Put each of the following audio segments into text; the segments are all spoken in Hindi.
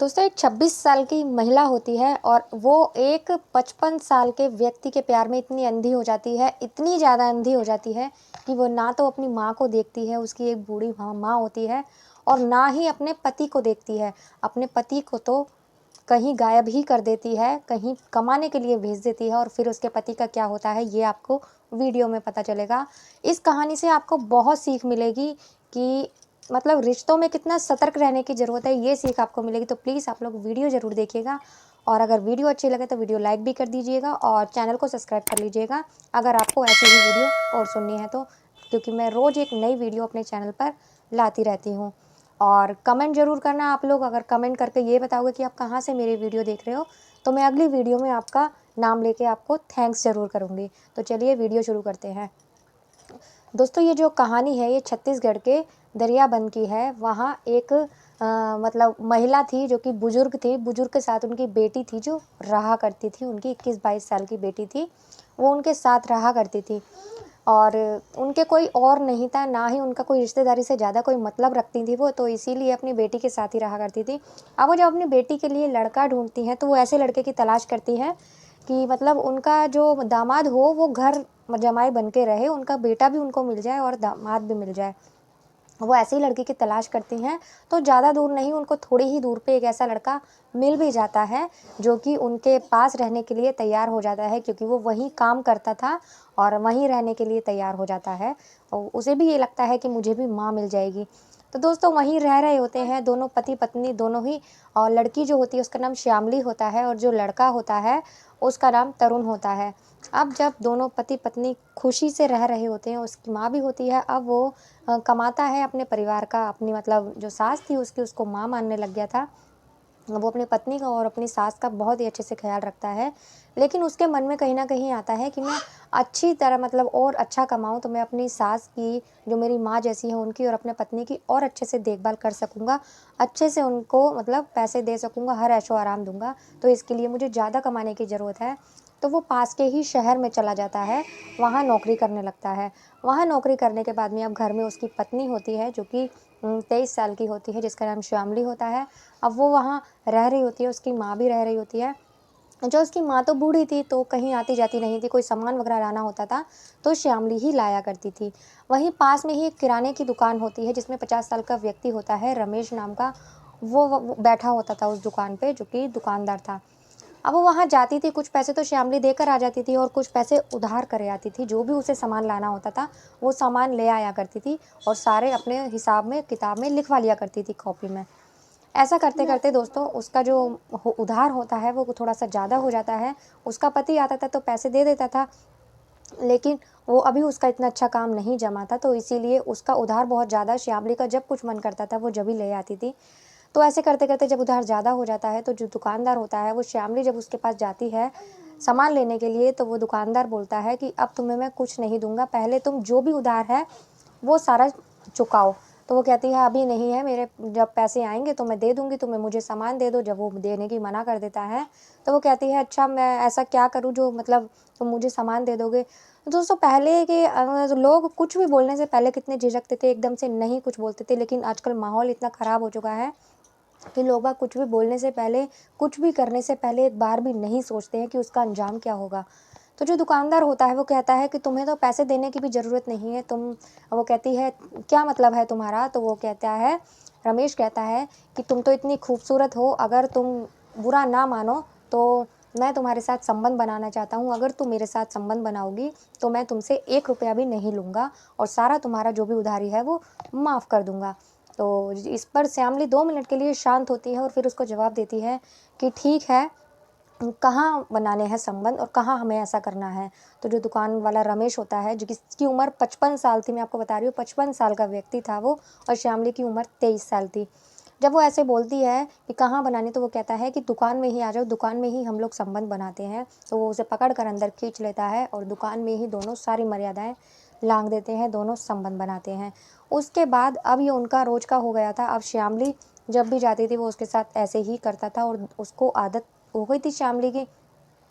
दोस्तों एक 26 साल की महिला होती है और वो एक 55 साल के व्यक्ति के प्यार में इतनी अंधी हो जाती है, इतनी ज़्यादा अंधी हो जाती है कि वो ना तो अपनी माँ को देखती है, उसकी एक बूढ़ी माँ होती है, और ना ही अपने पति को देखती है। अपने पति को तो कहीं गायब ही कर देती है, कहीं कमाने के लिए भेज देती है, और फिर उसके पति का क्या होता है ये आपको वीडियो में पता चलेगा। इस कहानी से आपको बहुत सीख मिलेगी कि मतलब रिश्तों में कितना सतर्क रहने की ज़रूरत है, ये सीख आपको मिलेगी। तो प्लीज़ आप लोग वीडियो ज़रूर देखिएगा, और अगर वीडियो अच्छी लगे तो वीडियो लाइक भी कर दीजिएगा और चैनल को सब्सक्राइब कर लीजिएगा अगर आपको ऐसी ही वीडियो और सुननी है तो, क्योंकि मैं रोज़ एक नई वीडियो अपने चैनल पर लाती रहती हूँ। और कमेंट ज़रूर करना आप लोग, अगर कमेंट करके ये बताओगे कि आप कहाँ से मेरी वीडियो देख रहे हो तो मैं अगली वीडियो में आपका नाम लेके आपको थैंक्स ज़रूर करूँगी। तो चलिए वीडियो शुरू करते हैं। दोस्तों ये जो कहानी है ये छत्तीसगढ़ के दरियाबंद की है। वहाँ एक मतलब महिला थी जो कि बुजुर्ग थी, बुजुर्ग के साथ उनकी बेटी थी जो रहा करती थी, उनकी 21-22 साल की बेटी थी, वो उनके साथ रहा करती थी। और उनके कोई और नहीं था, ना ही उनका कोई रिश्तेदारी से ज़्यादा कोई मतलब रखती थी वो, तो इसीलिए अपनी बेटी के साथ ही रहा करती थी। अब वो जब अपनी बेटी के लिए लड़का ढूंढती हैं तो वो ऐसे लड़के की तलाश करती हैं कि मतलब उनका जो दामाद हो वो घर जमाई बन के रहे, उनका बेटा भी उनको मिल जाए और दामाद भी मिल जाए। वो ऐसी लड़की की तलाश करती हैं तो ज़्यादा दूर नहीं, उनको थोड़ी ही दूर पे एक ऐसा लड़का मिल भी जाता है जो कि उनके पास रहने के लिए तैयार हो जाता है, क्योंकि वो वहीं काम करता था और वहीं रहने के लिए तैयार हो जाता है। और उसे भी ये लगता है कि मुझे भी माँ मिल जाएगी। तो दोस्तों वहीं रह रहे होते हैं दोनों पति पत्नी दोनों ही, और लड़की जो होती है उसका नाम श्यामली होता है और जो लड़का होता है उसका नाम तरुण होता है। अब जब दोनों पति पत्नी खुशी से रह रहे होते हैं, उसकी माँ भी होती है, अब वो कमाता है अपने परिवार का, अपनी मतलब जो सास थी उसकी उसको माँ मानने लग गया था। वो अपनी पत्नी का और अपनी सास का बहुत ही अच्छे से ख्याल रखता है, लेकिन उसके मन में कहीं न कहीं आता है कि मैं अच्छी तरह मतलब और अच्छा कमाऊँ तो मैं अपनी सास की, जो मेरी माँ जैसी है उनकी और अपने पत्नी की और अच्छे से देखभाल कर सकूँगा, अच्छे से उनको मतलब पैसे दे सकूँगा, हर ऐशो-आराम दूँगा, तो इसके लिए मुझे ज़्यादा कमाने की ज़रूरत है। तो वो पास के ही शहर में चला जाता है, वहाँ नौकरी करने लगता है। वहाँ नौकरी करने के बाद में अब घर में उसकी पत्नी होती है जो कि 23 साल की होती है, जिसका नाम श्यामली होता है। अब वो वहाँ रह रही होती है, उसकी माँ भी रह रही होती है। जो उसकी माँ तो बूढ़ी थी तो कहीं आती-जाती नहीं थी, कोई सामान वगैरह लाना होता था तो श्यामली ही लाया करती थी। वहीं पास में ही एक किराने की दुकान होती है जिसमें 50 साल का व्यक्ति होता है, रमेश नाम का, वो बैठा होता था उस दुकान पे, जो कि दुकानदार था। अब वो वहाँ जाती थी, कुछ पैसे तो श्यामली देकर आ जाती थी और कुछ पैसे उधार करे आती थी। जो भी उसे सामान लाना होता था वो सामान ले आया करती थी और सारे अपने हिसाब में किताब में लिखवा लिया करती थी कॉपी में। ऐसा करते-करते दोस्तों उसका जो उधार होता है वो थोड़ा-सा ज़्यादा हो जाता है। उसका पति आता था तो पैसे दे देता था, लेकिन वो अभी उसका इतना अच्छा काम नहीं जमा था, तो इसीलिए उसका उधार बहुत ज़्यादा, श्यामली का जब कुछ मन करता था वो जब ही ले आती थी। तो ऐसे करते-करते जब उधार ज़्यादा हो जाता है तो जो दुकानदार होता है वो, श्यामली जब उसके पास जाती है सामान लेने के लिए, तो वो दुकानदार बोलता है कि अब तुम्हें मैं कुछ नहीं दूँगा, पहले तुम जो भी उधार है वो सारा चुकाओ। तो वो कहती है अभी नहीं है, मेरे जब पैसे आएँगे तो मैं दे दूँगी तुम्हें, मुझे सामान दे दो। जब वो देने की मना कर देता है तो वो कहती है अच्छा मैं ऐसा क्या करूँ जो मतलब तुम मुझे सामान दे दोगे? तो दोस्तों पहले के लोग कुछ भी बोलने से पहले कितने झिझकते थे, एकदम से नहीं कुछ बोलते थे, लेकिन आजकल माहौल इतना ख़राब हो चुका है कि लोग बाग कुछ भी बोलने से पहले, कुछ भी करने से पहले एक बार भी नहीं सोचते हैं कि उसका अंजाम क्या होगा। तो जो दुकानदार होता है वो कहता है कि तुम्हें तो पैसे देने की भी ज़रूरत नहीं है, वो कहती है क्या मतलब है तुम्हारा? तो वो कहता है, रमेश कहता है कि तुम तो इतनी खूबसूरत हो, अगर तुम बुरा ना मानो तो मैं तुम्हारे साथ संबंध बनाना चाहता हूँ। अगर तुम मेरे साथ संबंध बनाओगी तो मैं तुमसे 1 रुपया भी नहीं लूँगा और सारा तुम्हारा जो भी उधारी है वो माफ़ कर दूँगा। तो इस पर श्यामली 2 मिनट के लिए शांत होती है और फिर उसको जवाब देती है कि ठीक है, कहाँ बनाने हैं संबंध और कहाँ हमें ऐसा करना है। तो जो दुकान वाला रमेश होता है, जो जिसकी उम्र 55 साल थी, मैं आपको बता रही हूँ 55 साल का व्यक्ति था वो, और श्यामली की उम्र 23 साल थी। जब वो ऐसे बोलती है कि कहाँ बनाने, तो वो कहता है कि दुकान में ही आ जाओ, दुकान में ही हम लोग संबंध बनाते हैं। तो वो उसे पकड़ कर अंदर खींच लेता है और दुकान में ही दोनों सारी मर्यादाएँ लाँघ देते हैं, दोनों संबंध बनाते हैं। उसके बाद अब ये उनका रोज़ का हो गया था। अब श्यामली जब भी जाती थी वो उसके साथ ऐसे ही करता था और उसको आदत हो गई थी श्यामली की।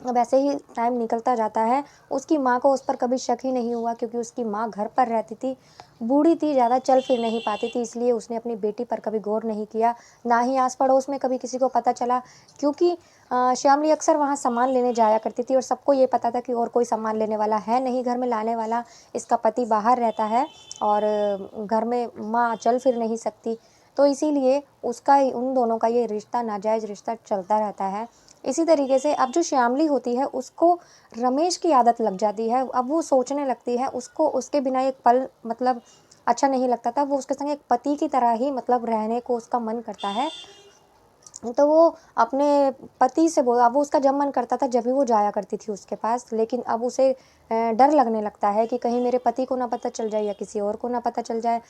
अब ऐसे ही टाइम निकलता जाता है। उसकी माँ को उस पर कभी शक ही नहीं हुआ, क्योंकि उसकी माँ घर पर रहती थी, बूढ़ी थी, ज़्यादा चल फिर नहीं पाती थी, इसलिए उसने अपनी बेटी पर कभी गौर नहीं किया। ना ही आस-पड़ोस में कभी किसी को पता चला, क्योंकि श्यामली अक्सर वहाँ सामान लेने जाया करती थी और सबको ये पता था कि और कोई सामान लेने वाला है नहीं घर में लाने वाला। इसका पति बाहर रहता है और घर में माँ चल फिर नहीं सकती। तो इसीलिए उन दोनों का ये रिश्ता, नाजायज़ रिश्ता चलता रहता है। इसी तरीके से अब जो श्यामली होती है, उसको रमेश की आदत लग जाती है। अब वो सोचने लगती है, उसको उसके बिना एक पल मतलब अच्छा नहीं लगता था। वो उसके संग एक पति की तरह ही मतलब रहने को उसका मन करता है। तो वो अपने पति से बोला, अब वो उसका जब मन करता था जब भी वो जाया करती थी उसके पास, लेकिन अब उसे डर लगने लगता है कि कहीं मेरे पति को ना पता चल जाए या किसी और को ना पता चल जाए।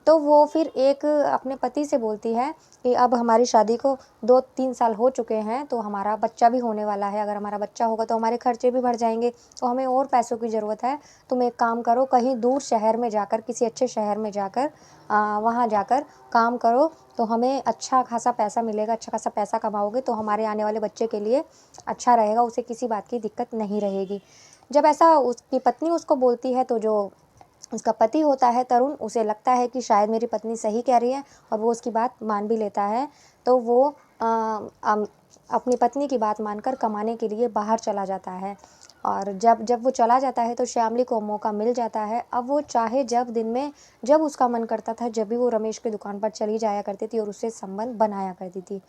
तो वो फिर एक अपने पति से बोलती है कि अब हमारी शादी को 2-3 साल हो चुके हैं, तो हमारा बच्चा भी होने वाला है। अगर हमारा बच्चा होगा तो हमारे खर्चे भी बढ़ जाएँगे, तो हमें और पैसों की ज़रूरत है। तुम एक काम करो, कहीं दूर शहर में जाकर, किसी अच्छे शहर में जाकर वहाँ जाकर काम करो, तो हमें अच्छा खासा पैसा मिलेगा, अच्छा खासा पैसा कमाओगे तो हमारे आने वाले बच्चे के लिए अच्छा रहेगा, उसे किसी बात की दिक्कत नहीं रहेगी। जब ऐसा उसकी पत्नी उसको बोलती है, तो जो उसका पति होता है तरुण, उसे लगता है कि शायद मेरी पत्नी सही कह रही है और वो उसकी बात मान भी लेता है। तो वो अपनी पत्नी की बात मानकर कमाने के लिए बाहर चला जाता है। और जब जब वो चला जाता है तो श्यामली को मौका मिल जाता है। अब वो चाहे जब दिन में जब उसका मन करता था, जब भी वो रमेश की दुकान पर चली जाया करती थी और उससे संबंध बनाया करती थी।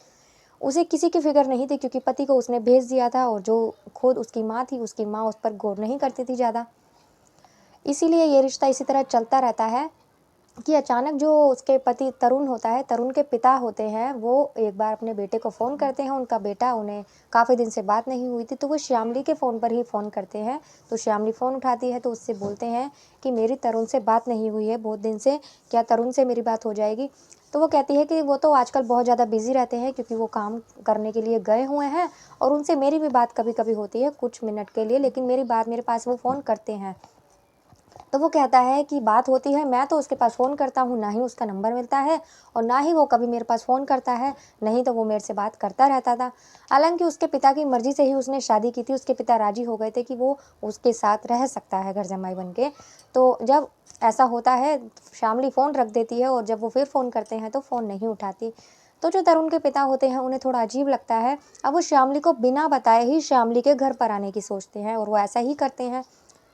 उसे किसी की फ़िक्र नहीं थी, क्योंकि पति को उसने भेज दिया था और जो खुद उसकी माँ थी, उसकी माँ उस पर गौर नहीं करती थी ज़्यादा। इसीलिए ये रिश्ता इसी तरह चलता रहता है कि अचानक जो उसके पति तरुण होता है, तरुण के पिता होते हैं, वो एक बार अपने बेटे को फ़ोन करते हैं। उनका बेटा, उन्हें काफ़ी दिन से बात नहीं हुई थी, तो वो श्यामली के फ़ोन पर ही फ़ोन करते हैं। तो श्यामली फ़ोन उठाती है, तो उससे बोलते हैं कि मेरी तरुण से बात नहीं हुई है बहुत दिन से, क्या तरुण से मेरी बात हो जाएगी? तो वो कहती है कि वो तो आजकल बहुत ज़्यादा बिज़ी रहते हैं, क्योंकि वो काम करने के लिए गए हुए हैं और उनसे मेरी भी बात कभी-कभी होती है कुछ मिनट के लिए, लेकिन मेरी बात मेरे पास वो फ़ोन करते हैं। तो वो कहता है कि बात होती है, मैं तो उसके पास फ़ोन करता हूँ, ना ही उसका नंबर मिलता है और ना ही वो कभी मेरे पास फ़ोन करता है, नहीं तो वो मेरे से बात करता रहता था। हालाँकि उसके पिता की मर्ज़ी से ही उसने शादी की थी, उसके पिता राज़ी हो गए थे कि वो उसके साथ रह सकता है घर जमाई बन के। तो जब ऐसा होता है, श्यामली फ़ोन रख देती है और जब वो फिर फ़ोन करते हैं तो फ़ोन नहीं उठाती। तो जो तरुण के पिता होते हैं, उन्हें थोड़ा अजीब लगता है। अब वो श्यामली को बिना बताए ही श्यामली के घर पर आने की सोचते हैं और वो ऐसा ही करते हैं।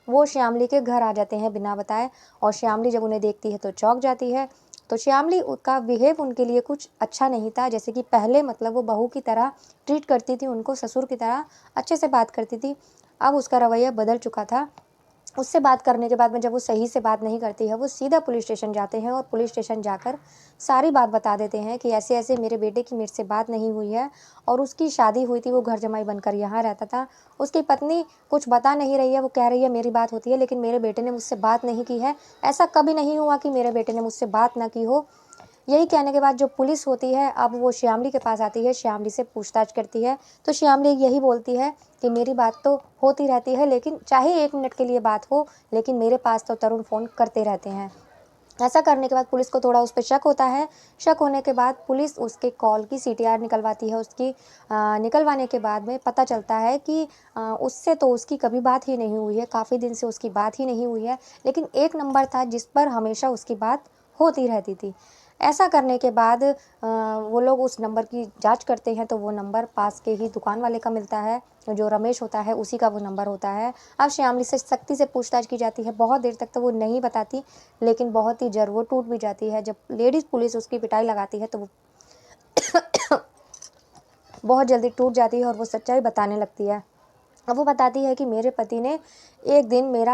वो श्यामली के घर आ जाते हैं बिना बताए और श्यामली जब उन्हें देखती है तो चौंक जाती है। तो श्यामली का बिहेव उनके लिए कुछ अच्छा नहीं था, जैसे कि पहले मतलब वो बहू की तरह ट्रीट करती थी उनको, ससुर की तरह अच्छे से बात करती थी। अब उसका रवैया बदल चुका था। उससे बात करने के बाद में जब वो सही से बात नहीं करती है, वो सीधा पुलिस स्टेशन जाते हैं और पुलिस स्टेशन जाकर सारी बात बता देते हैं कि ऐसे-ऐसे मेरे बेटे की मेरे से बात नहीं हुई है और उसकी शादी हुई थी, वो घर जमाई बनकर यहाँ रहता था। उसकी पत्नी कुछ बता नहीं रही है, वो कह रही है मेरी बात होती है, लेकिन मेरे बेटे ने मुझसे बात नहीं की है। ऐसा कभी नहीं हुआ कि मेरे बेटे ने मुझसे बात ना की हो। यही कहने के बाद जो पुलिस होती है, अब वो श्यामली के पास आती है, श्यामली से पूछताछ करती है। तो श्यामली यही बोलती है कि मेरी बात तो होती रहती है, लेकिन चाहे 1 मिनट के लिए बात हो, लेकिन मेरे पास तो तरुण फ़ोन करते रहते हैं। ऐसा करने के बाद पुलिस को थोड़ा उस पे शक होता है। शक होने के बाद पुलिस उसके कॉल की सीटीआर निकलवाती है उसकी। निकलवाने के बाद में पता चलता है कि उससे तो उसकी कभी बात ही नहीं हुई है, काफ़ी दिन से उसकी बात ही नहीं हुई है। लेकिन एक नंबर था जिस पर हमेशा उसकी बात होती रहती थी। ऐसा करने के बाद वो लोग उस नंबर की जाँच करते हैं, तो वो नंबर पास के ही दुकान वाले का मिलता है। जो रमेश होता है उसी का वो नंबर होता है। अब श्यामली से सख्ती से पूछताछ की जाती है, बहुत देर तक तो वो नहीं बताती, लेकिन बहुत ही जर वो टूट भी जाती है। जब लेडीज़ पुलिस उसकी पिटाई लगाती है, तो वो बहुत जल्दी टूट जाती है और वो सच्चाई बताने लगती है। अब वो बताती है कि मेरे पति ने एक दिन मेरा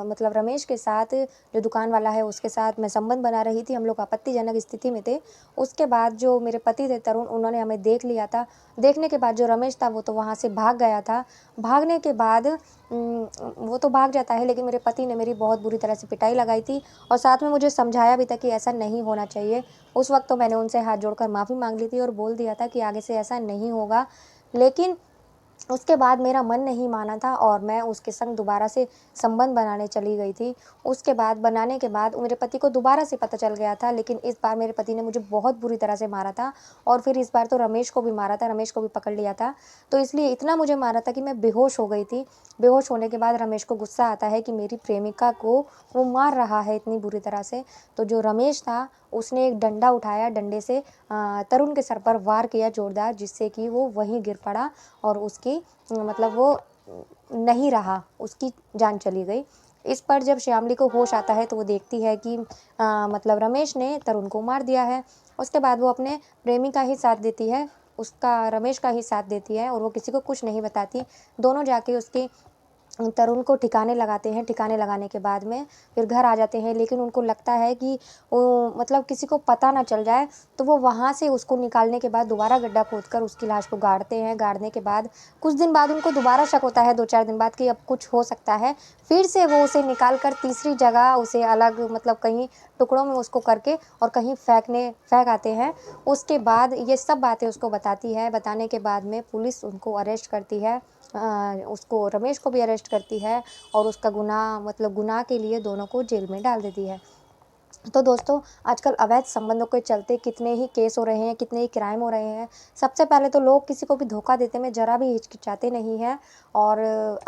मतलब रमेश के साथ, जो दुकान वाला है उसके साथ मैं संबंध बना रही थी, हम लोग आपत्तिजनक स्थिति में थे। उसके बाद जो मेरे पति थे तरुण, उन्होंने हमें देख लिया था। देखने के बाद जो रमेश था वो तो वहाँ से भाग गया था। भागने के बाद वो तो भाग जाता है, लेकिन मेरे पति ने मेरी बहुत बुरी तरह से पिटाई लगाई थी और साथ में मुझे समझाया भी था कि ऐसा नहीं होना चाहिए। उस वक़्त तो मैंने उनसे हाथ जोड़कर माफ़ी माँग ली थी और बोल दिया था कि आगे से ऐसा नहीं होगा। लेकिन उसके बाद मेरा मन नहीं माना था और मैं उसके संग दोबारा से संबंध बनाने चली गई थी। उसके बाद बनाने के बाद मेरे पति को दोबारा से पता चल गया था, लेकिन इस बार मेरे पति ने मुझे बहुत बुरी तरह से मारा था और फिर इस बार तो रमेश को भी मारा था, रमेश को भी पकड़ लिया था। तो इसलिए इतना मुझे मारा था कि मैं बेहोश हो गई थी। बेहोश होने के बाद रमेश को गुस्सा आता है कि मेरी प्रेमिका को वो मार रहा है इतनी बुरी तरह से। तो जो रमेश था उसने एक डंडा उठाया, डंडे से तरुण के सर पर वार किया जोरदार, जिससे कि वो वहीं गिर पड़ा और उसकी मतलब वो नहीं रहा, उसकी जान चली गई। इस पर जब श्यामली को होश आता है तो वो देखती है कि मतलब रमेश ने तरुण को मार दिया है। उसके बाद वो अपने प्रेमी का ही साथ देती है, उसका रमेश का ही साथ देती है और वो किसी को कुछ नहीं बताती। दोनों जाके उसकी तरुण को ठिकाने लगाते हैं। ठिकाने लगाने के बाद में फिर घर आ जाते हैं, लेकिन उनको लगता है कि वो मतलब किसी को पता ना चल जाए, तो वो वहाँ से उसको निकालने के बाद दोबारा गड्ढा खोदकर उसकी लाश को गाड़ते हैं। गाड़ने के बाद कुछ दिन बाद उनको दोबारा शक होता है, 2-4 दिन बाद, कि अब कुछ हो सकता है। फिर से वो उसे निकाल कर तीसरी जगह उसे अलग मतलब कहीं टुकड़ों में उसको करके और कहीं फेंक आते हैं। उसके बाद ये सब बातें उसको बताती है। बताने के बाद में पुलिस उनको अरेस्ट करती है, उसको रमेश को भी अरेस्ट करती है और उसका गुनाह मतलब गुनाह के लिए दोनों को जेल में डाल देती है। तो दोस्तों, आजकल अवैध संबंधों के चलते कितने ही केस हो रहे हैं, कितने ही क्राइम हो रहे हैं। सबसे पहले तो लोग किसी को भी धोखा देते में ज़रा भी हिचकिचाते नहीं हैं और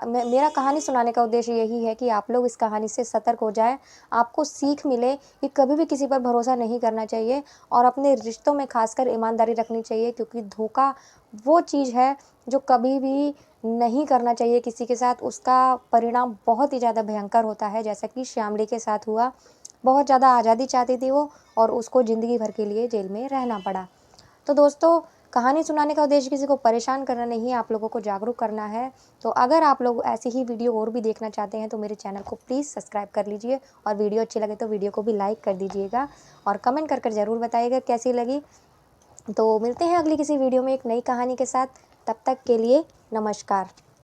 मेरा कहानी सुनाने का उद्देश्य यही है कि आप लोग इस कहानी से सतर्क हो जाएँ। आपको सीख मिले कि कभी भी किसी पर भरोसा नहीं करना चाहिए और अपने रिश्तों में ख़ासकर ईमानदारी रखनी चाहिए, क्योंकि धोखा वो चीज़ है जो कभी भी नहीं करना चाहिए किसी के साथ। उसका परिणाम बहुत ही ज़्यादा भयंकर होता है, जैसा कि श्यामली के साथ हुआ। बहुत ज़्यादा आज़ादी चाहती थी वो और उसको ज़िंदगी भर के लिए जेल में रहना पड़ा। तो दोस्तों, कहानी सुनाने का उद्देश्य किसी को परेशान करना नहीं है, आप लोगों को जागरूक करना है। तो अगर आप लोग ऐसी ही वीडियो और भी देखना चाहते हैं तो मेरे चैनल को प्लीज़ सब्सक्राइब कर लीजिए और वीडियो अच्छी लगे तो वीडियो को भी लाइक कर दीजिएगा और कमेंट कर ज़रूर बताइएगा कैसी लगी। तो मिलते हैं अगली किसी वीडियो में एक नई कहानी के साथ। तब तक के लिए नमस्कार।